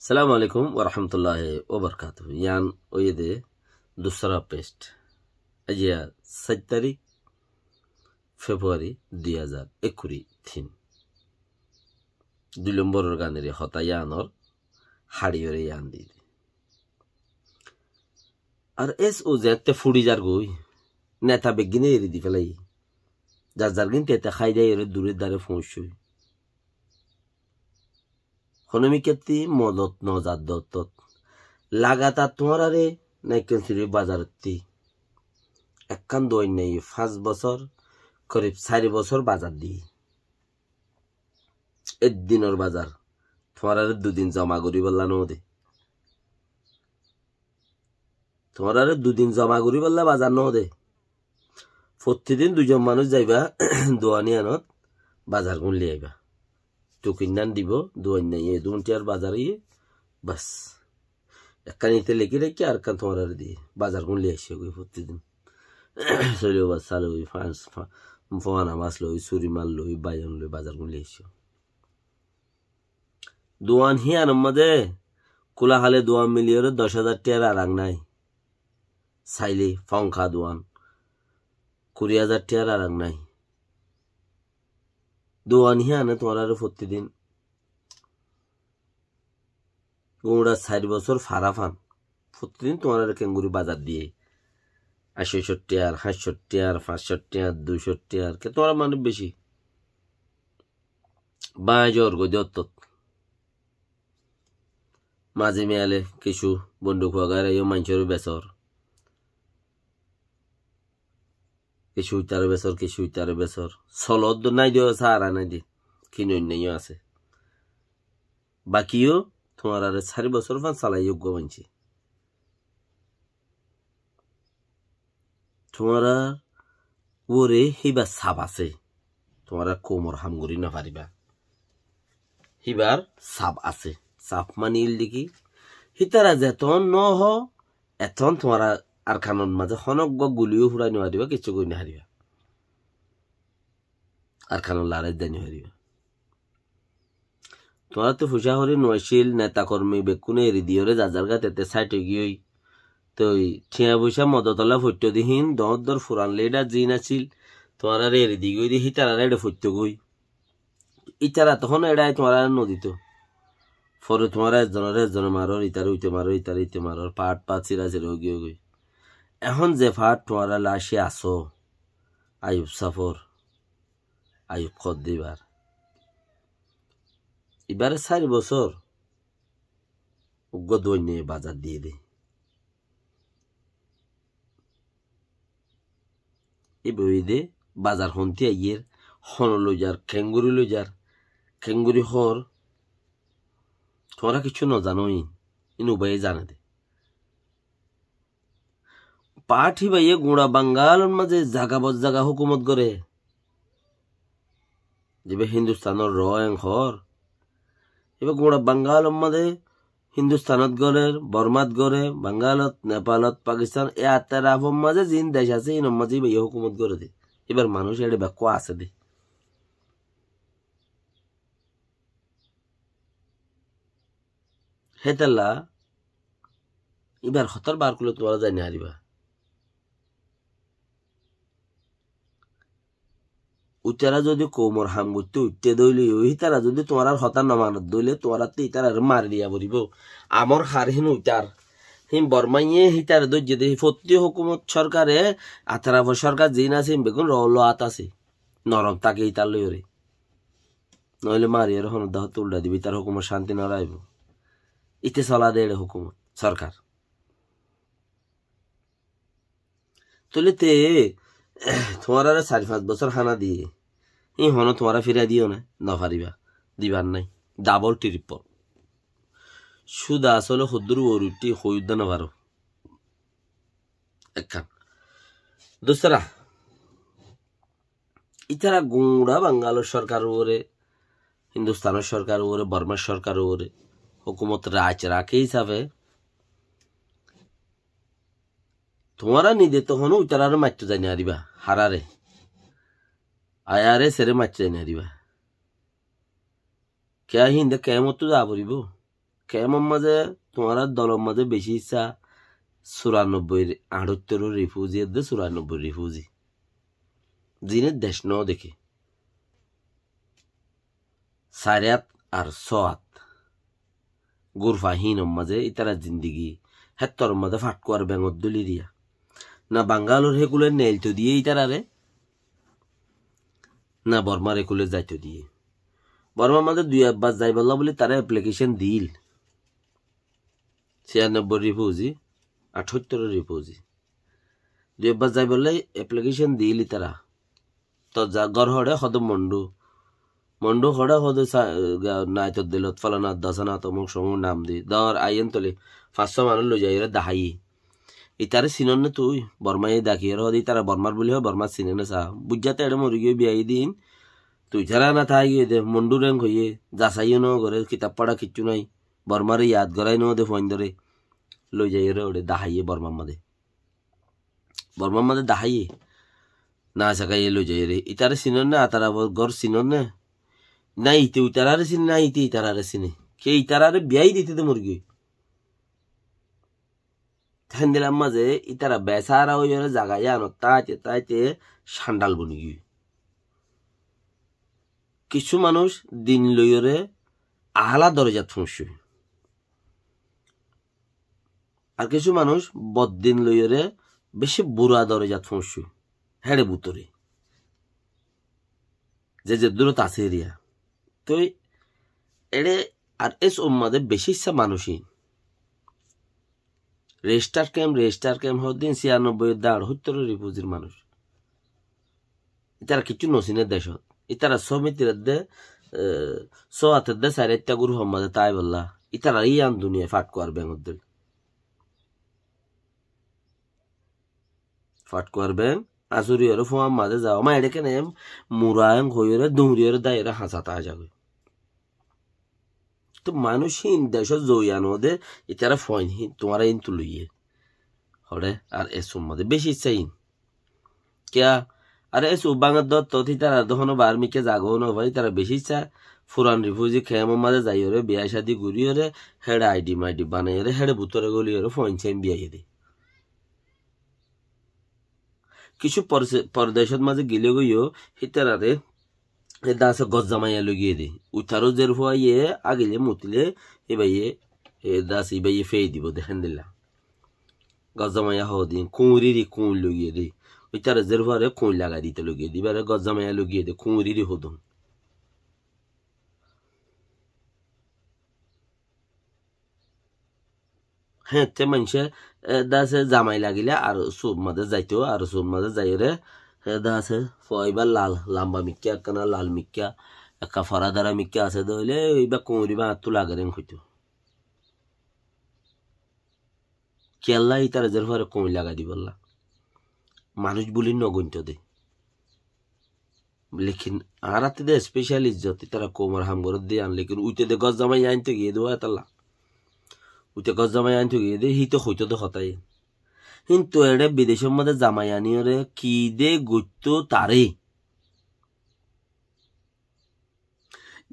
السلام عليكم ورحمة الله وبركاته. يعني ওইদে দুসরা paste আজ 7 তারিখ ফেব্রুয়ারি 2021 thin 2 নম্বরের গানের হতায়ানর হাড়িয়রে ইয়ান দি আর এস ও যেতে ফুড়ি যার গই নেতা বেগিনে এরি দি ফেলাই যার যার গিনতে তে খাই দেয় এর দূরে দাঁড়ে ফোঁসুই হনমিকেতি মদত নজাত দত্তত লাগাতার তোমার আরে নাইকেন্সিরি বাজারতি একখান দই নেই 5 বছর করিব 4 বছর বাজার দি একদিনের বাজার তোমার আরে দুদিন জমা করি বললা নদে তোমার আরে দুদিন জমা করি বললা বাজার নদে প্রতিদিন দুজন মানুষ যাইবা দোয়ানি আনত বাজার গুনলি আইবা টুকিনান দিব দোয়ান নাই দুনটিয়ার বাজার ইয়ে বাস একখানিতে লেগে রেখে আর কান তোমার আর দিয়ে বাজার গুনলি আসে গই প্রতিদিন চলিও বাস চালু ফোয়ানা মাছ লই চুরি মাল লই বাইজন লই বাজার গুনলি আসে দোয়ান হিয়ান মধ্যে কুলা হালে দোয়ান মিলিয়ে 10,000 টাকার আরাং নাই চাইলে ফংখা দোয়ান 20,000 টাকার আরাং নাই দোয়ান হিয়ানে তোমার আর প্রতিদিন গোড়া 4 বছর ফারা ফান প্রতিদিন তোমার আর কেঙ্গুরি বাজার দিয়ে 80 টাকার 60 টাকার 500 টাকার 200 টাকার কে তোমার মানে বেশি বাজর গজত মাঝে মেয়ালে কিছু বন্দুক ওগার এই মানুষের বেসর কিছু তার বেসর কিছু তার বেসর সলদ নাই দিও সারা নাই দি কিনই নাই আছে বাকিও তোমার আর 4 বছর ফান চালাই যোগ্য মানছি তোমার ওরে হিবা সাপ আছে তোমার কোমর হামগুড়ি না পারিবা হিবার সাপ আছে সাপ মানিল দেখি হিতারা যেতন ন হ এতন তোমার আর খানন মাঝে হনক গুলিও ফুরাই নোৱাৰিবা কিছু কই না হারিবা আর খানন লারে দেনি হারিবা তোমার তো ফুসা হরি নয়শীল নেতা কর্মী বেকুনে এরি দিওরে যাজার গা তেতে সাইটে গিয়েই তো ঠিয়া বৈশা মদতলা ফট্য দিহীন দর ফুরান লেডা জিন আছিল তোমার আর এরি দি গই দি হিতারা রেডে ফট্য গই ইতারা তখন এড়াই তোমার নদীত ফরে তোমার একজনের মারর ইতারে উইতে মারো ইতারে ইতে মারর পাট চিরা চিরা গিয়ে গই এখন যে ফাট তোমার লাশে আসো আয়ুব সাফর আয়ুব খদ্দিবার এবারে 4 বছর উগ্র দই নিয়ে বাজার দিয়ে দে এই বই দে বাজার হন্তি আইয়ের হন লইজার খেঙ্গুরি হর তোমরা কিছু ন জানোই ইনু বাই জানে দে পাঠি বাইয়ে গুড়া বাঙ্গালর মাঝে জাগা হুকুমত করে যেবে হিন্দুস্তানের রং হর এবার গুড়া বাঙ্গালর মাঝে হিন্দুস্তানত গড়ে বর্মাত গড়ে বাঙ্গালত নেপালত পাকিস্তান এ আত্মার আফম মাঝে জিন দেশ আছে ইন মাঝে বাইয়ে হুকুমত করে দে এবার মানুষ এড়ে ব্যাক আছে দে হেতাল্লা এবার হতার বার করলে তোমরা যাই না হারিবা উতারা যদি কোমর হাম করতে উঠতে দইলে ওই তারা যদি তোমার হতার নামানত দইলে তোমার ইতার মারি দিয়া পড়িব আমার হার হিন উতার হিম বর্মাইয়ে হিতার দৈর্য দে ফত্তি হুকুমত সরকারে আতারা সরকার জিন আছে বেগুন রল আত আছে নরম তাকে ইতার লই রে নইলে মারি এর হন দাহ তুলডা দিবি তার হুকুমত শান্তি না রাইব ইতে চলা দে হুকুমত সরকার তুলিতে তোমার 4-5 বছর হানা দিয়ে এই হন তোমার ফিরা দিও না নফারিবা দিবার নাই ডাবল ট্রিপল সুদা আসলে হদ্দুর ওরুটি হইউদ্দা না পারো একখান দোসরা ইতারা গুঁড়া বাঙ্গালোর সরকার ওরে হিন্দুস্তানের সরকার ওরে বর্মার সরকার ওরে হুকুমত রাখে হিসাবে তোমারা নিদে তখন উতার আর মারতে যাই না দিবা হারারে আয়ারে সেরে মারতে যাই না দিবা কে হিন্দে কেমত তো যা পড়িব কেমন মাঝে তোমার দলের মাঝে বেশি ইচ্ছা 94 রিফিউজি 94 রিফিউজি জিনের দেশ ন দেখে 4 আর 6 গুরফাহীন মাঝে ইতারা জিন্দিগি হেত্তর মাঝে ফাটকুয়ার ব্যাঙর দলিরিয়া না বাঙ্গালোর হেকুলে নেল তো দিয়ে ইতারারে না বর্মার হেকুলে যাইতো দিয়ে বর্মার মাঝে 2 আব্বাস যাই বললা বলে তারা অ্যাপ্লিকেশন দিল 96 রিফিউজি 78 রিফিউজি 2 আব্বাস যাই বললে অ্যাপ্লিকেশন দিল তারা তো যা গর হড়ে হদ মন্ডু হড়ে হদ নাই তো দিলত ফলানা দশনা তমুক সমুক নাম দি দর আইন তলে 500 মানুষ লই যাই দাহাই ইতারে চিনন না তুই বর্মাই দাখিয়ে হদি তারা বর্মার বলি হয় বর্মার চিনে না চা বুঝাতে এড়ে মরি গিয়ে বিয়াই দিন তুই ছাড়া না থাই গিয়ে দে মন্ডু রেং হইয়ে যাচাইও ন করে কিতাব পড়া কিচ্ছু নাই বর্মারে ইয়াদ গড়াই ন দে ফোন ধরে লই যাই রে ওরে দাহাইয়ে বর্মার মাঝে দাহাইয়ে না সাকাইয়ে লই যাই রে ইতারে চিনন না তারা গড় চিনন না না ইতে ইতারারে চিনে না ইতে ইতারারে চিনে কে ইতারারে বিয়াই দিতে দে মুরগি ধ্যান দিলাম মাঝে ইতারা বেসারা ওই জাগায় আনো তাইতে সান্ডাল বনি গিয়ে কিছু মানুষ দিন লইরে আহলা দরজাত ফুঁসে আর কিছু মানুষ বদিন লইরে বেশি বুড়া দরজাত ফুঁসে হেড়ে বুতরে যে দূরত আছে এরিয়া তো এড়ে আর এস ওম্মাদে বেশি ইচ্ছা মানুষই রেজিস্টার ক্যাম্প হদিন 96 দাঁড় 70 রিফিউজির মানুষ ইতারা কিছু নসিনের দেশ ইতারা সমিতির দে সোয়াতের দে 4টা গুরু হম্মাদে তাই বললা ইতারা ইয়ান দুনিয়া ফাটকুয়ার ব্যাং আসুরিয়র ফোয়াম মাঝে যাও মা এড়ে কেন মুরায়ং হইরে দুমরিয়র দায়েরা হাসা তা যাবে তো মানুষহীন দেশ জয়ানো দে ইতারা ফয়নহীন তোমারা ইন তুলইয়ে হরে আর এসুম মাঝে বেশি ইচ্ছাহীন কেয়া আরে এসু বাঙার দত্ত তারা দহনো বার্মিকে জাগো না ভাই তারা বেশি ইচ্ছা ফুরান রিফিউজি খেয়াম মাঝে যাই রে বিয়া শাদি ঘুরি রে হেড়ে আইডি মাইডি বানাই রে হেড়ে ভুতরে গলি রে ফোন চাইম বিয়াই দে কিছু পরদেশত মাঝে গিলে গইও হিতারারে দাসে গজ জামাইয়া লগিয়ে দে উঠারো জের ফুয়াইয়ে আগিলে মুতিলে এবাইয়ে দাস ইবাইয়ে ফেই দিব দেখেন দিলা গজ জামাইয়া হওয়া দিন কুঁড়িরি কুঁড় লগিয়ে দে উঠারো জের ফুয়ারে কুঁড় লাগাই দিতে লগিয়ে দিবারে গজ জামাইয়া লগিয়ে দে কুঁড়িরি হদম হ্যাঁ তে মানুষে দাসে জামাই লাগিলে আর সুপ মাঝে যাইতো আর সুপ মাঝে যাই রে দাসে ফয়বার লাল লাম্বা মিক্কা একখানা লাল মিক্কা একটা ফরাদারা মিক্কা আছে দইলে এইবার কুঁড়ি বা হাত লাগারেন হইতো কেল্লা ইতার এদের পরে কুঁড়ি লাগাই দি বললা মানুষ বলি নগন্ত দে লেকিন আর হাতে দে স্পেশাল ইজ্জত তারা কোমর হাম করে দিয়ে আন লেকিন উইতে দে গজ জামাই আনতে গিয়ে দেওয়া তাল্লা উইতে গজ জামাই আনতে গিয়ে দে হিতো হইতো তো হতাই কিন্তু এড়ে বিদেশের মধ্যে জামাই আনিয়রে কি দে গুত্ত তারে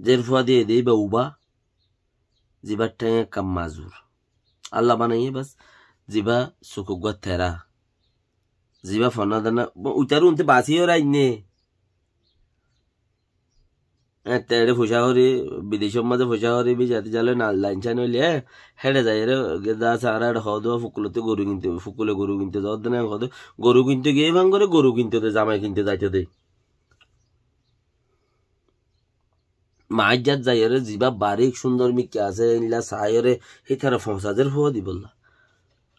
জের ফুয়া দিয়ে দেই বা উবা জিবার ঠেঙে কাম মাজুর আল্লাহ বানাইয়ে বাস জিবা সুকুগুয়া থেরা জিবা ফনা দানা উইটার উনতে বাঁচিও রাইনে তেড়ে ফুসা করি বিদেশের মধ্যে ফুসা করি বি জাতি জালে না লাইন চান হইলে হেঁটে যাই রে গেদা সারা হদ ফুকুলতে গরু কিনতে ফুকুলে গরু কিনতে যাওয়ার দিনে হদ গরু কিনতে গিয়ে ভাঙ করে গরু কিনতে দে জামাই কিনতে যাইতে দে মাছ জাত যাই রে জিবা বারিক সুন্দর মিকে আছে ইলা সায়রে হিতারে ফসাদের ফুয়া দি বললা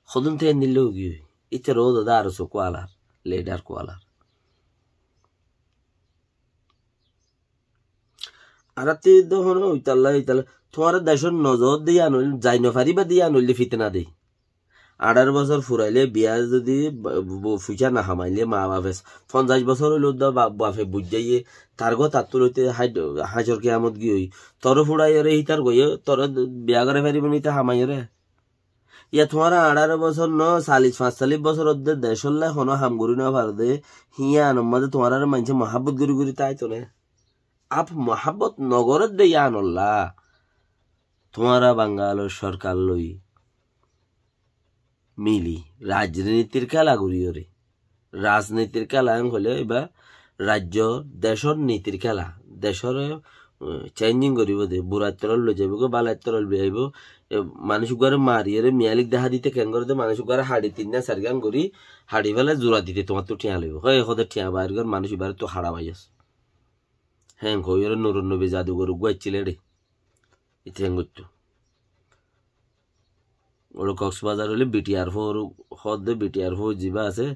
সদন থেকে নিলেও গিয়ে ইতে রোদ দাদা আর সো কোয়ালার লেডার কোয়ালার আর তে দহন ইতাল্লা তোমার দেশের নজর দিয়ে আনল যাই নফারি বা দিয়ে আনলে ফিতনা দে 18 বছর ফুরাইলে বিয়া যদি ফুচা না হামাইলে মা বাপে 50 বছর হইল বাপে বুঝ যাইয়ে তার গো তার তুলতে হাজর কেয়ামত গিয়ে তর ফুড়াই রে হিতার গইয়ে তর বিয়া করে ফেরিব নিতে হামাই রে ইয়া তোমার 18 বছর ন 40-45 বছর অধ্যে দেশলে হন হামগুড়ি না পারদে হিয়া আনমাদে তোমার আর মানছে মহাব্বত গুরি গুরি তাই তো নে আপ মহাব্বত নগরত দে ইয়া আনল্লা তোমারা বাঙ্গালোর সরকার লই মিলি রাজনীতির খেলা ঘুরিওরে রাজনীতির খেলা হলে এবার রাজ্য দেশর নীতির খেলা দেশর চেঞ্জিং করিব দে বুড়ার তরল লৈ যাব বালার তরল বেআইব মানুষ গুয়ারে মারিয়ে মিয়ালিক দেখা দিতে কেন করে মানুষ গুয়ারে হাড়ি 3-4 গান করি হাড়ি ফেলে জোড়া দিতে তোমার তো ঠিয়া লইব হয় হতে ঠিয়া বাইর কর মানুষ এবার তো হাড়া বাইস হ্যাঁ কইরে নুরুন নবী জাদুঘর গুয়াইছিলে রে ইতে হ্যাঁ করতো ওর কক্সবাজার হলে বিটিআর ফোর হদে বিটিআর ফোর যা আছে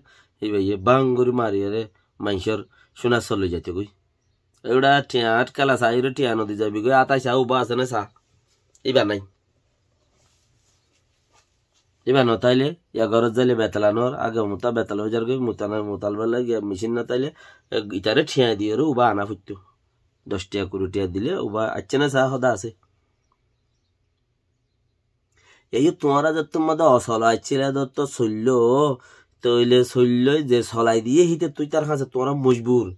এই ভাইয়ে বাং করে মারিয়ে মানুষের সোনা চলে যাইতে কই এগুলা টিয়া আটকালা চাইরে টিয়া নদী যাবি কই আতাই চা উবা আছে না চা এবার নাই এবার নতাইলে ইয়া ঘরত যাইলে বেতালানোর আগে মোতা বেতাল হয়ে যার মোতাল বেলা মেশিন না তাইলে ইটারে ঠিয়া দিয়ে উবা আনা ফুটতো 10 টাকা 20 টাকা দিলে উবা আচ্ছে না চা সদা আছে এই তোমারা যত মধ্যে অসলাই ছিল দত্ত চলল তৈলে চলল যে চলাই দিয়ে হিতে তুই তার কাছে তোরা মজবুর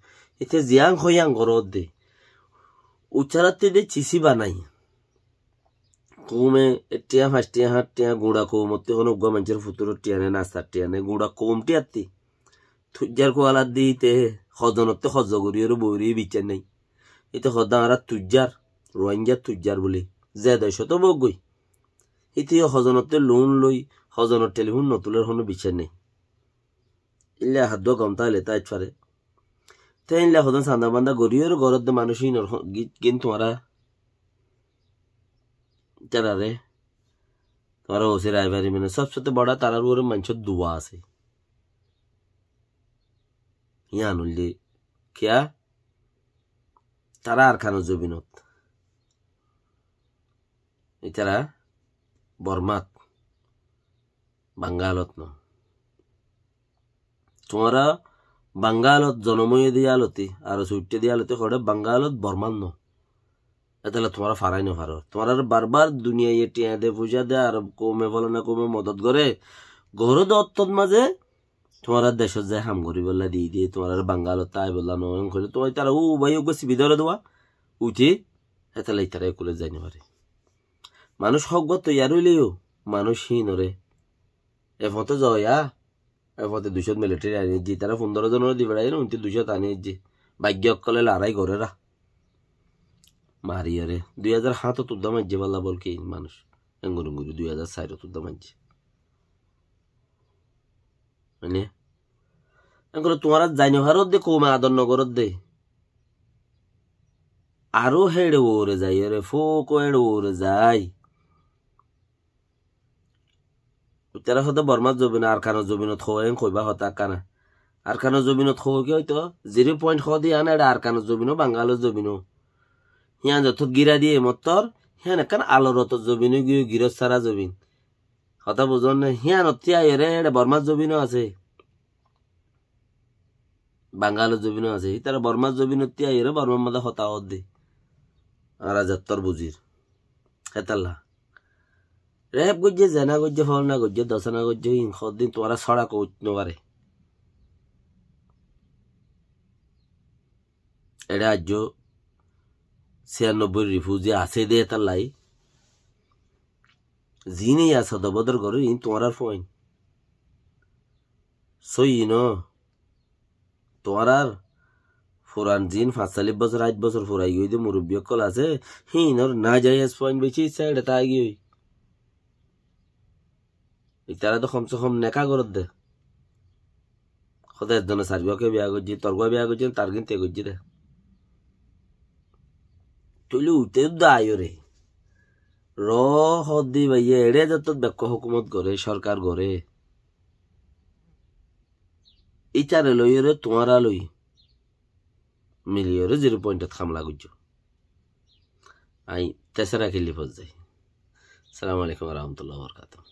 এতে জিয়াং হইয়াং ঘরত দে উচ্চারাতে দে চিসি বানাই কমে টিয়া 5 টিয়া 8 টিয়া গুড়া কমতে হন উগ্র মানুষের ফুতুর টিয়ানে নাস্তার টিয়ানে গুড়া কমটি আত্তি তুজার কোয়ালার দিতে সদনতে সজ করিয়ে বৌরি বিচার নাই এতে সদা আর তুজার রোহিঙ্গার তুজার বলে যে 200 বগই এতে সজনতে লোন লই সজনের টেলিফোন নতুলের কোনো বিচার নেই ইল্লা হাত কম তাহলে তাই পারে তাই ইল্লা সদন চান্দা বান্দা গরিয়ের ঘরত মানুষই গীত তোমারা তারারে তোমারা ওসে রায়বারি মানে সবসাথে বড় তারার উপরে মানুষের দুয়া আছে ইয়া আনুল্লি কিয়া তারা আর খানো জবিনত এটারা বর্মাত বাঙ্গালত ন তোমারা বাঙ্গালত জনময় দিয়ালতি আর সুইটে দিয়ালতি করে বাঙ্গালত বর্মান ন এতালে তোমারা ফারাই না ফারো তোমার বারবার দুনিয়া টিয়া দে পূজা দে আর কমে বলে না কমে মদত করে ঘর দত্তত মাঝে তোমার দেশত যায় হাম করি বললা দিয়ে তোমার বাঙ্গালত তাই বললা নয় করে তোমার তারা ও ভাই বেশি বিধরে দেওয়া উঠি এতালে তারা কুলে যাই না পারে মানুষ হক তো ইয়ার হইলেও মানুষ হীন রে এফতে জয়া এফতে 200 মিলিটারি আনিয়েছি তারা 15 জনের দিবে 200 আনিয়েছি ভাগ্য কলে লড়াই করে রা মারিয়ে রে 2007 তুদ্দা মাঝে বললা বল কি মানুষ এঙ্গুরুঙ্গুরি 2004 তুদ্দা মাঝে মানে এগুলো তোমার জাইনি ভারত দে কমে আদর নগরত দে আরো হেড়ে ওরে যাই রে ফোক হেড়ে ওরে যাই তারা হয়তো বর্মার জমিন আর খানো জমিনত হয়েন কইবা হতা কানা আর খানো জমিনত হো কি হয়তো 0.6 দিয়ে আনা এটা আর খানো জমিনও বাঙ্গালোর জমিনও হিয়ান যত গিরা দিয়ে মতর হিয়ান একান আলোরত জমিনও গিয়ে গিরত সারা জমিন হতা বুঝন না হিয়ান অতিয়া এরে এটা বর্মার জমিনও আছে বাঙ্গালোর জমিনও আছে তারা বর্মার জমিন অতিয়া এরে বর্মার মধ্যে হতা হত দে আর যাত্তর বুঝির হেতাল্লা রেপ গজ্জে জেনা গজ্জে ফল না গজ্জে দশনা গজ্জে দিন তোরা ছড়া কৌচ নবারে এটা আজ 96 রিফিউজি আছে দে তার লাই জিনে আছে দবদর করে তোমার ফোন সই ন তোমার ফুরান জিন 45 বছর 8 বছর ফুরাই গই মুরব্বী কল আছে হিনর না যাই পয়েন্ট বেশি সাইড তাই গই তারা তো কমসে কম নেকা করত দে খোদার জন্য সার্বিয়াকে বিয়া করছি তর্ক বিয়া করছেন তার কিন্তু করছি রে তুইলে উঠে দায় রে র হদি ভাইয়ে এড়ে যত বেক্য হুকুমত করে সরকার করে ইচারে লই রে তোমারা লই মিলিয়ে রে 0 খামলা করছো আই তেসরা খেলি ফস যাই। আসসালামু আলাইকুম ওয়া রাহমাতুল্লাহি ওয়া বারাকাতুহু।